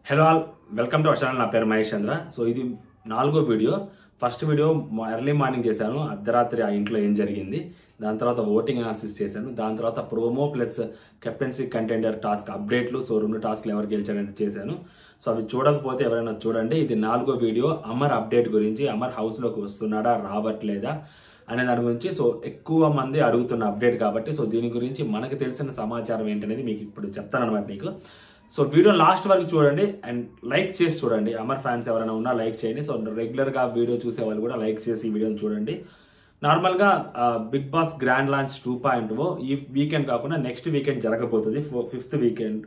Hello all welcome to our channel. నా పేరు మహేష్ చంద్ర. So ఇది 4వ video. First video early morning చేశాను, అర్ధరాత్రి ఆ ఇంట్లో ఏం జరిగింది. దాని తర్వాత ఓటింగ్ అనాలిసిస్ చేశాను. దాని తర్వాత promo plus captaincy contender task అప్డేట్లు. సో 2 టాస్క్లు ఎవరు గెలిచారని చేశాను. సో అవి చూడకపోతే ఎవరైనా చూడండి. ఇది 4వ వీడియో. అమర్ అప్డేట్ గురించి, అమర్ హౌస్లోకి వస్తున్నాడా రావట్లేదా అనే దాని గురించి. సో ఎక్కువ మంది అడుగుతున్న అప్డేట్ కాబట్టి సో దీని గురించి మనకు తెలిసిన సమాచారం ఏంటనేది మీకు ఇప్పుడు చెప్తాను అనమాట నీకు. సో వీడియో లాస్ట్ వరకు చూడండి అండ్ లైక్ చేసి చూడండి. అమర్ ఫ్యాన్స్ ఎవరైనా ఉన్నా లైక్ చేయండి. సో రెగ్యులర్గా వీడియో చూసే వాళ్ళు కూడా లైక్ చేసి ఈ వీడియోని చూడండి. నార్మల్గా బిగ్ బాస్ గ్రాండ్ లాంచ్ 2.0 ఈ వీకెండ్ కాకుండా నెక్స్ట్ వీకెండ్ జరగబోతుంది,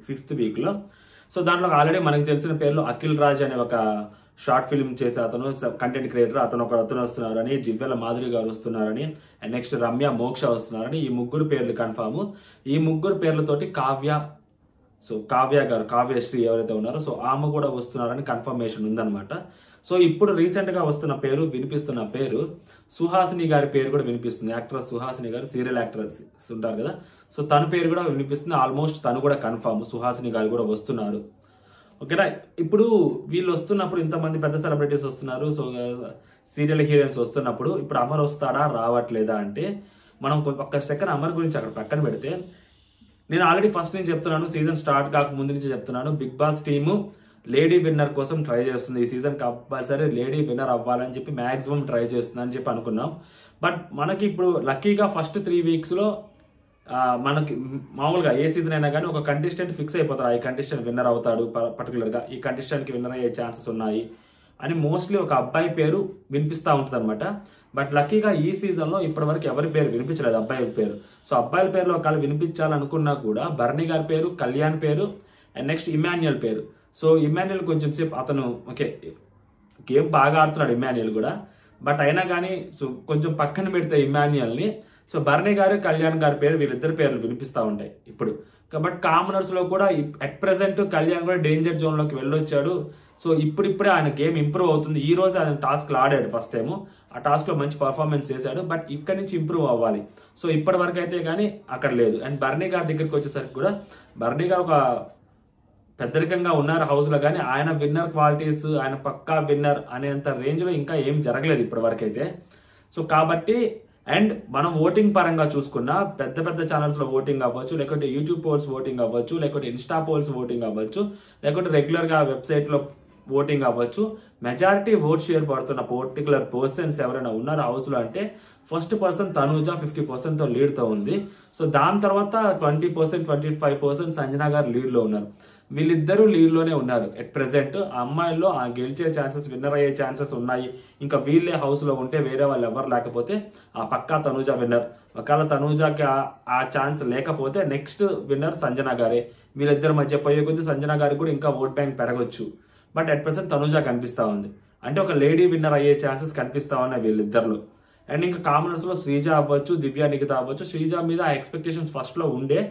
ఫిఫ్త్ వీక్లో. సో దాంట్లో ఆల్రెడీ మనకు తెలిసిన పేర్లు అఖిల్ రాజ్ అనే ఒక షార్ట్ ఫిల్మ్ చేసే అతను, కంటెంట్ క్రియేటర్, అతను వస్తున్నారని, దివ్యల మాధురి గారు వస్తున్నారని, అండ్ నెక్స్ట్ రమ్య మోక్ష వస్తున్నారని. ఈ 3 పేర్లు కన్ఫామ్. ఈ 3 పేర్లతోటి కావ్య గారు, కావ్యశ్రీ ఎవరైతే ఉన్నారో సో ఆమె కూడా వస్తున్నారని కన్ఫర్మేషన్ ఉందన్నమాట. సో ఇప్పుడు రీసెంట్గా వినిపిస్తున్న పేరు సుహాసిని గారి పేరు కూడా వినిపిస్తుంది. యాక్ట్రెస్ సుహాసిని గారు, సీరియల్ యాక్ట్రెస్ ఉంటారు కదా, సో తన పేరు కూడా వినిపిస్తుంది. ఆల్మోస్ట్ తను కూడా కన్ఫర్మ్, సుహాసిని గారు కూడా వస్తున్నారు. ఓకేనా. ఇప్పుడు వీళ్ళు వస్తున్నప్పుడు ఇంతమంది పెద్ద సెలబ్రిటీస్ వస్తున్నారు, సో సీరియల్ హీరోయిన్స్ వస్తున్నప్పుడు ఇప్పుడు అమర్ వస్తాడా రావట్లేదా అంటే మనం ఒక్క సెకండ్ అమర్ గురించి అక్కడ పక్కన పెడితే, నేను ఆల్రెడీ ఫస్ట్ నుంచి చెప్తున్నాను, సీజన్ స్టార్ట్ కాక ముందు నుంచి చెప్తున్నాను, big boss team lady winner కోసం ట్రై చేస్తుంది. ఈ సీజన్ కంపల్సరీ లేడీ విన్నర్ అవ్వాలని చెప్పి మ్యాక్సిమం ట్రై చేస్తుంది అని చెప్పి అనుకున్నాం. బట్ మనకి ఇప్పుడు లక్కీగా ఫస్ట్ 3 వీక్స్లో మనకి మామూలుగా ఏ సీజన్ అయినా కానీ ఒక కంటెస్టెంట్ ఫిక్స్ అయిపోతారు. ఈ కంటెస్టెంట్ విన్నర్ అవుతాడు, పర్టికులర్గా ఈ కంటెస్టెంట్కి విన్నర్ అయ్యే ఛాన్సెస్ ఉన్నాయి అని మోస్ట్లీ ఒక అబ్బాయి పేరు వినిపిస్తూ ఉంటుంది అనమాట. బట్ లక్కీగా ఈ సీజన్లో ఇప్పటివరకు ఎవరి పేరు వినిపించలేదు, అబ్బాయి పేరు. సో అబ్బాయిల పేరులో ఒకళ్ళు వినిపించాలనుకున్నా కూడా బర్నీ గారి పేరు, కళ్యాణ్ పేరు, అండ్ నెక్స్ట్ ఇమాన్యుయల్ పేరు. సో ఇమాన్యుయల్ కొంచెం సేపు అతను ఓకే గేమ్ బాగా ఆడుతున్నాడు ఇమాన్యుయల్ కూడా, బట్ అయినా కానీ సో కొంచెం పక్కన పెడితే ఇమాన్యుయల్ని, సో బర్నీ గారు, కళ్యాణ్ గారి పేరు, వీళ్ళిద్దరు పేర్లు వినిపిస్తూ ఉంటాయి ఇప్పుడు. బట్ కామనర్స్లో కూడా అట్ ప్రెసెంట్ కళ్యాణ్ కూడా డేంజర్ జోన్లోకి వెళ్ళొచ్చాడు. సో ఇప్పుడిప్పుడే ఆయన గేమ్ ఇంప్రూవ్ అవుతుంది. ఈ రోజు ఆయన టాస్క్లు ఆడాడు ఫస్ట్ టైము, ఆ టాస్క్లో మంచి పర్ఫార్మెన్స్ చేశాడు. బట్ ఇక్కడి నుంచి ఇంప్రూవ్ అవ్వాలి. సో ఇప్పటి వరకు అయితే కానీ అక్కడ లేదు. అండ్ బర్నీ గారి దగ్గరికి వచ్చేసరికి కూడా బర్నీ గారు ఒక పెద్దరికంగా ఉన్నారు హౌస్లో, కానీ ఆయన విన్నర్ క్వాలిటీస్, ఆయన పక్కా విన్నర్ అనేంత రేంజ్లో ఇంకా ఏం జరగలేదు ఇప్పటి వరకు అయితే. సో కాబట్టి అండ్ మనం ఓటింగ్ పరంగా చూసుకున్నా పెద్ద పెద్ద ఛానల్స్లో ఓటింగ్ అవ్వచ్చు, లేకపోతే యూట్యూబ్ పోల్స్ ఓటింగ్ అవ్వచ్చు, లేకపోతే ఇన్స్టా పోల్స్ ఓటింగ్ అవ్వచ్చు, లేకపోతే రెగ్యులర్గా వెబ్సైట్లో ఓటింగ్ అవ్వచ్చు, మెజారిటీ ఓట్ షేర్ పడుతున్న పర్టికులర్ పర్సన్స్ ఎవరైనా ఉన్నారు హౌస్లో అంటే ఫస్ట్ పర్సన్ తనూజ 50%తో లీడ్తో ఉంది. సో దాని తర్వాత 20%, 25% సంజన గారు లీడ్లో ఉన్నారు. వీళ్ళిద్దరూ లీడ్లోనే ఉన్నారు ఎట్ ప్రెసెంట్. ఆ అమ్మాయిల్లో ఆ గెలిచే ఛాన్సెస్, విన్నర్ అయ్యే ఛాన్సెస్ ఉన్నాయి. ఇంకా వీళ్ళే హౌస్లో ఉంటే వేరే వాళ్ళు ఎవరు లేకపోతే ఆ పక్కా తనూజ విన్నర్. ఒకవేళ తనూజకి ఆ ఛాన్స్ లేకపోతే నెక్స్ట్ విన్నర్ సంజన గారే. వీళ్ళిద్దరి మధ్య పోయే కొద్దీ సంజన గారికి కూడా ఇంకా ఓట్ బ్యాంక్ పెరగచ్చు. బట్ అట్ ప్రెసెంట్ తనూజ కనిపిస్తూ ఉంది. అంటే ఒక లేడీ విన్నర్ అయ్యే ఛాన్సెస్ కనిపిస్తూ ఉన్నాయి వీళ్ళిద్దరిలో. అండ్ ఇంకా కామనర్స్లో శ్రీజ అవ్వచ్చు, దివ్య నిఖిత అవ్వచ్చు. శ్రీజ మీద ఆ ఎక్స్పెక్టేషన్స్ ఫస్ట్లో ఉండే,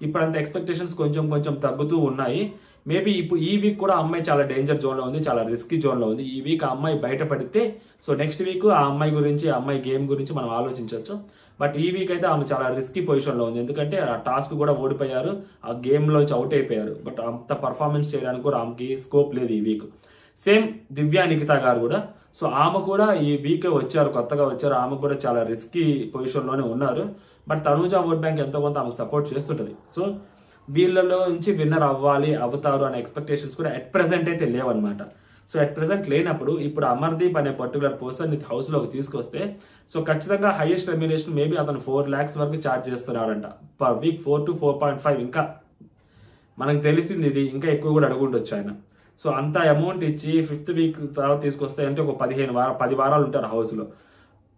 ఇప్పుడు అంత ఎక్స్పెక్టేషన్స్ కొంచెం తగ్గుతూ ఉన్నాయి. మేబీ ఇప్పుడు ఈ వీక్ కూడా అమ్మాయి చాలా డేంజర్ జోన్లో ఉంది, చాలా రిస్కీ జోన్లో ఉంది. ఈ వీక్ ఆ అమ్మాయి బయటపడితే సో నెక్స్ట్ వీక్ ఆ అమ్మాయి గురించి, ఆ అమ్మాయి గేమ్ గురించి మనం ఆలోచించవచ్చు. బట్ ఈ వీక్ అయితే ఆమె చాలా రిస్కీ పొజిషన్లో ఉంది, ఎందుకంటే ఆ టాస్క్ కూడా ఓడిపోయారు, ఆ గేమ్లోంచి అవుట్ అయిపోయారు. బట్ అంత పర్ఫార్మెన్స్ చేయడానికి కూడా ఆమెకి స్కోప్ లేదు ఈ వీక్. సేమ్ దివ్య నిఖిత గారు కూడా, సో ఆమె కూడా ఈ వీక్ కొత్తగా వచ్చారు. ఆమె కూడా చాలా రిస్కీ పొజిషన్లోనే ఉన్నారు. బట్ తనూజ ఓట్ బ్యాంక్ ఎంతో కొంత ఆమెకు సపోర్ట్ చేస్తుంటుంది. సో వీళ్ళలో నుంచి విన్నర్ అవుతారు అనే ఎక్స్పెక్టేషన్స్ కూడా ఎట్ ప్రెసెంట్ అయితే లేవన్నమాట. సో ఎట్ ప్రెసెంట్ లేనప్పుడు ఇప్పుడు అమర్దీప్ అనే పర్టికులర్ పర్సన్ హౌస్లోకి తీసుకొస్తే సో ఖచ్చితంగా హైయెస్ట్ రెమ్యునరేషన్ మేబీ అతను 4 lakhs వరకు ఛార్జ్ చేస్తున్నాడంట పర్ వీక్. 4 to 4.5 ఇంకా మనకు తెలిసింది, ఇది ఇంకా ఎక్కువ కూడా అడుగుండొచ్చు ఆయన. సో అంత అమౌంట్ ఇచ్చి 5th వీక్ తర్వాత తీసుకొస్తే అంటే ఒక 10 వారాలు ఉంటారు హౌస్లో.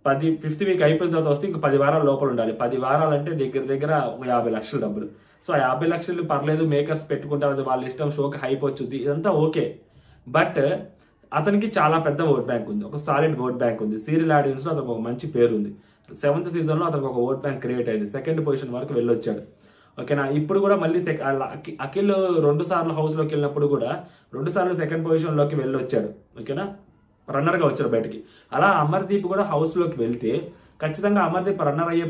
5th వీక్ అయిపోయిన తర్వాత వస్తే ఇంకా 10 వారాల లోపల ఉండాలి. 10 వారాలు అంటే దగ్గర 50 లక్షల డబ్బులు. సో ఆ 50 లక్షలు పర్లేదు, మేకర్స్ పెట్టుకుంటారు, అది వాళ్ళ ఇష్టం, షోకి హైప్ వచ్చుద్ది, ఇదంతా ఓకే. బట్ అతనికి చాలా పెద్ద ఓట్ బ్యాంక్ ఉంది, ఒక సాలిడ్ ఓట్ బ్యాంక్ ఉంది. సీరియల్ ఆడియన్స్లో అతనికి ఒక మంచి పేరు ఉంది. 7th సీజన్లో అతనికి ఒక ఓట్ బ్యాంక్ క్రియేట్ అయింది, 2nd పొజిషన్ వరకు వెళ్ళొచ్చాడు. ఓకేనా. ఇప్పుడు కూడా మళ్ళీ అఖిల్ 2 సార్లు హౌస్లోకి వెళ్ళినప్పుడు కూడా 2 సార్లు 2nd పొజిషన్లోకి వెళ్ళొచ్చాడు. ఓకేనా, రన్నర్గా వచ్చారు బయటికి. అలా అమర్దీప్ కూడా హౌస్లోకి వెళ్తే ఖచ్చితంగా అమర్దీప్ రన్నర్ అయ్యే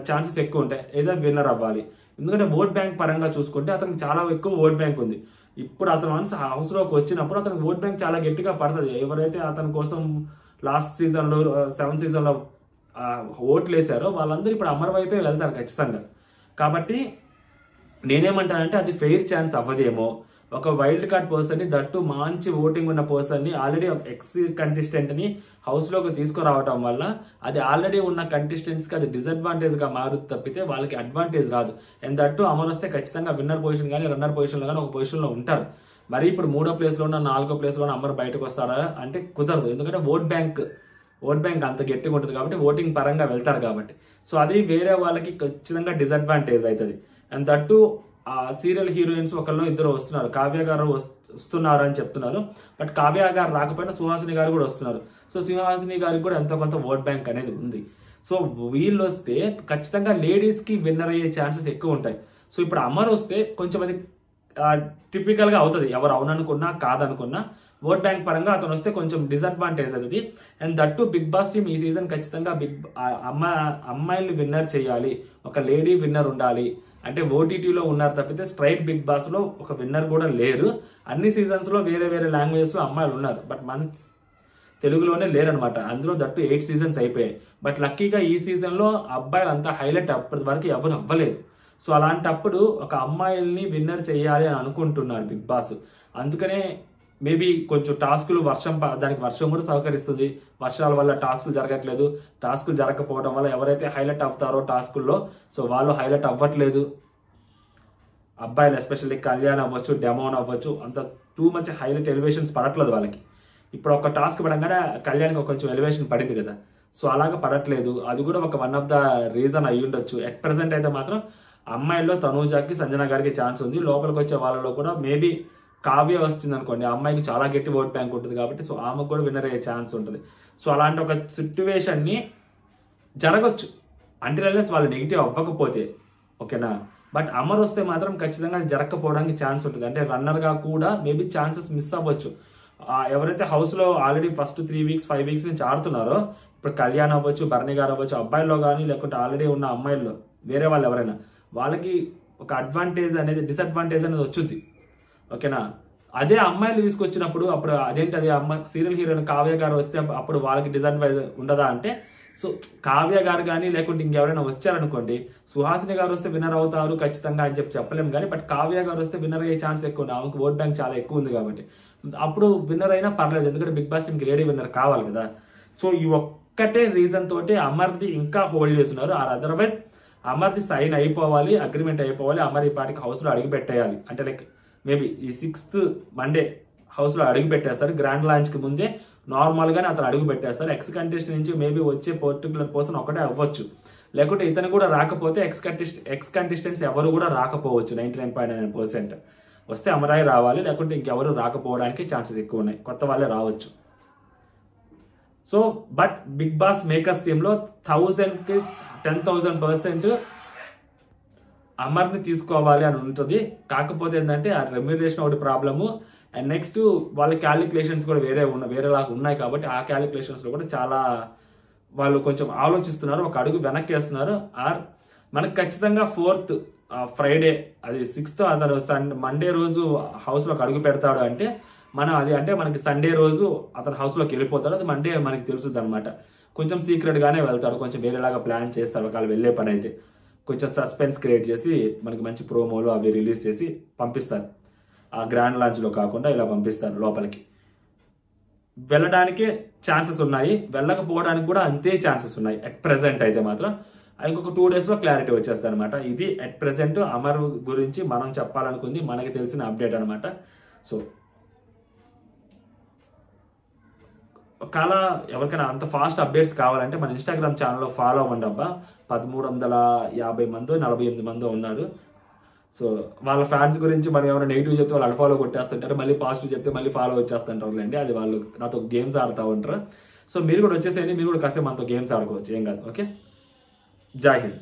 ఛాన్సెస్ ఎక్కువ ఉంటాయి, ఏదో విన్నర్ అవ్వాలి. ఎందుకంటే ఓట్ బ్యాంక్ పరంగా చూసుకుంటే అతనికి చాలా ఎక్కువ ఓట్ బ్యాంక్ ఉంది. ఇప్పుడు అతను వన్స్ హౌస్లోకి వచ్చినప్పుడు అతనికి ఓట్ బ్యాంక్ చాలా గట్టిగా పడుతుంది. ఎవరైతే అతని కోసం లాస్ట్ సీజన్లో 7th సీజన్లో ఓట్లు వేశారో వాళ్ళందరూ ఇప్పుడు అమర్ వైపే వెళ్తారు ఖచ్చితంగా. కాబట్టి నేనేమంటానంటే అది ఫెయిర్ ఛాన్స్ అవ్వదేమో. ఒక వైల్డ్ కార్డ్ పర్సన్ని, దట్టు మంచి ఓటింగ్ ఉన్న పర్సన్ని, ఆల్రెడీ ఎక్స్ కంటెస్టెంట్ని హౌస్లోకి తీసుకురావటం వల్ల అది ఆల్రెడీ ఉన్న కంటెస్టెంట్స్కి అది డిసడ్వాంటేజ్గా మారుతుంది తప్పితే వాళ్ళకి అడ్వాంటేజ్ రాదు. అండ్ దట్టు అమర్ వస్తే ఖచ్చితంగా విన్నర్ పొజిషన్ కానీ రన్నర్ పొజిషన్లో కానీ ఒక పొజిషన్లో ఉంటారు. మరి ఇప్పుడు 3వ ప్లేస్లో ఉన్న 4వ ప్లేస్లో ఉన్న అమర్ బయటకు వస్తారా అంటే కుదరదు. ఎందుకంటే ఓట్ బ్యాంక్ అంత గట్టిగా ఉంటుంది కాబట్టి ఓటింగ్ పరంగా వెళ్తారు కాబట్టి. సో అది వేరే వాళ్ళకి ఖచ్చితంగా డిసడ్వాంటేజ్ అవుతుంది. అండ్ దట్టు ఆ సీరియల్ హీరోయిన్స్ ఒకళ్ళు ఇద్దరు వస్తున్నారు. కావ్య గారు వస్తున్నారు అని చెప్తున్నారు. బట్ కావ్య గారు రాకపోయినా సుహాసిని గారు కూడా వస్తున్నారు. సో సుహాసిని గారికి కూడా ఎంతో కొంత ఓట్ బ్యాంక్ అనేది ఉంది. సో వీళ్ళు వస్తే ఖచ్చితంగా లేడీస్కి విన్నర్ అయ్యే ఛాన్సెస్ ఎక్కువ ఉంటాయి. సో ఇప్పుడు అమర్ వస్తే కొంచెం అది టిపికల్గా అవుతుంది. ఎవరు అవుననుకున్నా కాదనుకున్నా ఓట్ బ్యాంక్ పరంగా అతను వస్తే కొంచెం డిసడ్వాంటేజ్ అవుతుంది. And that big boss team ఈ సీజన్ ఖచ్చితంగా అమ్మాయిల్ని విన్నర్ చేయాలి. ఒక లేడీ విన్నర్ ఉండాలి. అంటే ఓటీటీలో ఉన్నారు తప్పితే స్ట్రైట్ బిగ్ బాస్లో ఒక విన్నర్ కూడా లేరు. అన్ని సీజన్స్లో వేరే వేరే లాంగ్వేజెస్లో అమ్మాయిలు ఉన్నారు. బట్ మన తెలుగులోనే లేరనమాట. అందులో దట్టు 8 సీజన్స్ అయిపోయాయి. బట్ లక్కీగా ఈ సీజన్లో అబ్బాయిలు అంతా హైలైట్ అప్పటి వరకు ఎవరు అవ్వలేదు. సో అలాంటప్పుడు ఒక అమ్మాయిల్ని విన్నర్ చేయాలి అని అనుకుంటున్నారు బిగ్ బాస్. అందుకనే మేబీ కొంచెం టాస్కులు దానికి వర్షం కూడా సహకరిస్తుంది. వర్షాల వల్ల టాస్కులు జరగట్లేదు. టాస్కులు జరగకపోవడం వల్ల ఎవరైతే హైలైట్ అవుతారో టాస్కుల్లో సో వాళ్ళు హైలైట్ అవ్వట్లేదు. అబ్బాయిలు ఎస్పెషల్లీ కళ్యాణ్ అవ్వచ్చు, డెమోన్ అవ్వచ్చు, అంత టూ మచ్ హైలైట్ ఎలివేషన్స్ పడట్లేదు వాళ్ళకి. ఇప్పుడు ఒక టాస్క్ పడంగానే కళ్యాణ్కి కొంచెం ఎలివేషన్ పడింది కదా. సో అలాగ పడట్లేదు. అది కూడా ఒక వన్ ఆఫ్ ద రీజన్ అయ్యి ఉండొచ్చు. ఎట్ ప్రెసెంట్ అయితే మాత్రం అమ్మాయిల్లో తనూజాకి, సంజన గారికి ఛాన్స్ ఉంది. లోపలికి వచ్చే వాళ్ళలో కూడా మేబీ కావ్య వస్తుంది అనుకోండి, ఆ అమ్మాయికి చాలా గట్టి ఓట్ బ్యాంక్ ఉంటుంది కాబట్టి సో ఆమెకు కూడా విన్నర్ అయ్యే ఛాన్స్ ఉంటుంది. సో అలాంటి ఒక సిట్యువేషన్ని జరగచ్చు అంటిల్ వాళ్ళు నెగిటివ్ అవ్వకపోతే, ఓకేనా. బట్ అమర్ వస్తే మాత్రం ఖచ్చితంగా జరగకపోవడానికి ఛాన్స్ ఉంటుంది. అంటే రన్నర్గా కూడా మేబీ ఛాన్సెస్ మిస్ అవ్వచ్చు. ఎవరైతే హౌస్లో ఆల్రెడీ ఫస్ట్ 3 weeks 5 weeks నుంచి ఆడుతున్నారో, ఇప్పుడు కళ్యాణ్ అవ్వచ్చు, భరణి గారు అవ్వచ్చు, అబ్బాయిల్లో కానీ లేకుంటే ఆల్రెడీ ఉన్న అమ్మాయిల్లో వేరే వాళ్ళు ఎవరైనా వాళ్ళకి ఒక అడ్వాంటేజ్ అనేది డిసడ్వాంటేజ్ అనేది వచ్చింది, ఓకేనా. అదే అమ్మాయిలు తీసుకొచ్చినప్పుడు అప్పుడు అదేంటి అది సీరియల్ హీరోయిన్ కావ్య గారు వస్తే అప్పుడు వాళ్ళకి డిసడ్వాంటేజ్ ఉండదా అంటే, సో కావ్య గారు కానీ లేకుంటే ఇంకెవరైనా వచ్చారనుకోండి, సుహాసిని గారు వస్తే విన్నర్ అవుతారు ఖచ్చితంగా అని చెప్పలేము. కానీ బట్ కావ్య గారు వస్తే విన్నర్ అయ్యే ఛాన్స్ ఎక్కువ ఉంది. ఆమెకు ఓట్ బ్యాంక్ చాలా ఎక్కువ ఉంది కాబట్టి అప్పుడు విన్నర్ అయినా పర్లేదు. ఎందుకంటే బిగ్ బాస్ టీంకి లేడీ విన్నర్ కావాలి కదా. సో ఈ ఒక్కటే రీజన్ తోటి అమర్ది ఇంకా హోల్డ్ చేస్తున్నారు. అదర్వైజ్ అమర్ది సైన్ అయిపోవాలి, అగ్రిమెంట్ అయిపోవాలి, అమర్ ఈ పాటికి హౌస్లో అడిగి పెట్టేయాలి. అంటే లైక్ మేబీ ఈ 6th Monday హౌస్లో అడుగు పెట్టేస్తారు. గ్రాండ్ లాంచ్కి ముందే నార్మల్గానే అతను అడుగు పెట్టేస్తారు. ఎక్స్ కంటెస్టెంట్ నుంచి మేబీ వచ్చే పర్టికులర్ పర్సన్ ఒకటే అవ్వచ్చు, లేకుంటే ఇతను కూడా రాకపోతే ఎక్స్ కంటెస్టెంట్స్ ఎవరు కూడా రాకపోవచ్చు. 99.9% వస్తే అమరాయి రావాలి, లేకుంటే ఇంకెవరు రాకపోవడానికి ఛాన్సెస్ ఎక్కువ ఉన్నాయి. కొత్త వాళ్ళే రావచ్చు. So but big boss makers టీంలో 1000కి 10,000% అమర్ని తీసుకోవాలి అని ఉంటుంది. కాకపోతే ఏంటంటే ఆ రెమ్యునరేషన్ ఒకటి ప్రాబ్లము. అండ్ నెక్స్ట్ వాళ్ళ క్యాలిక్యులేషన్స్ కూడా వేరేలాగా ఉన్నాయి కాబట్టి ఆ క్యాలిక్యులేషన్స్లో కూడా చాలా వాళ్ళు కొంచెం ఆలోచిస్తున్నారు, ఒక అడుగు వెనక్కి వేస్తున్నారు. మనకు ఖచ్చితంగా 4th Friday అది 6th అతను మండే రోజు హౌస్లోకి అడుగు పెడతాడు అంటే మనం అది అంటే మనకి సండే రోజు అతను హౌస్లోకి వెళ్ళిపోతాడు. అది మండే మనకి తెలుస్తుంది అనమాట. కొంచెం సీక్రెట్గానే వెళ్తాడు, కొంచెం వేరేలాగా ప్లాన్ చేస్తారు. ఒకవేళ వెళ్ళే పని అయితే కొంచెం సస్పెన్స్ క్రియేట్ చేసి మనకి మంచి ప్రోమోలు అవి రిలీజ్ చేసి పంపిస్తారు. ఆ గ్రాండ్ లాంచ్లో కాకుండా ఇలా పంపిస్తారు లోపలికి. వెళ్ళడానికి ఛాన్సెస్ ఉన్నాయి, వెళ్ళకపోవడానికి కూడా అంతే ఛాన్సెస్ ఉన్నాయి. అట్ ప్రెసెంట్ అయితే మాత్రం ఇంకొక 2 daysలో క్లారిటీ వచ్చేస్తుంది అనమాట. ఇది అట్ ప్రెసెంట్ అమర్ గురించి మనం చెప్పాలనుకుంది, మనకి తెలిసిన అప్డేట్ అనమాట. సో ఒకవేళ ఎవరికైనా అంత ఫాస్ట్ అప్డేట్స్ కావాలంటే మన ఇన్స్టాగ్రామ్ ఛానల్లో ఫాలో అవ్వండి అబ్బా. 1350 మందో 48 మందో ఉన్నారు. సో వాళ్ళ ఫ్యాన్స్ గురించి మనం ఎవరైనా నెగిటివ్ చెప్తే వాళ్ళు అన్ఫాలో కొట్టేస్తుంటారు, మళ్ళీ పాజిటివ్ చెప్తే మళ్ళీ ఫాలో వచ్చేస్తుంటారు అండి. అది వాళ్ళు నాతో గేమ్స్ ఆడుతూ ఉంటారు. సో మీరు కూడా వచ్చేసేయండి, మీరు కూడా కాసేపు మనతో గేమ్స్ ఆడుకోవచ్చు, ఏం కాదు. ఓకే, జై హింద్.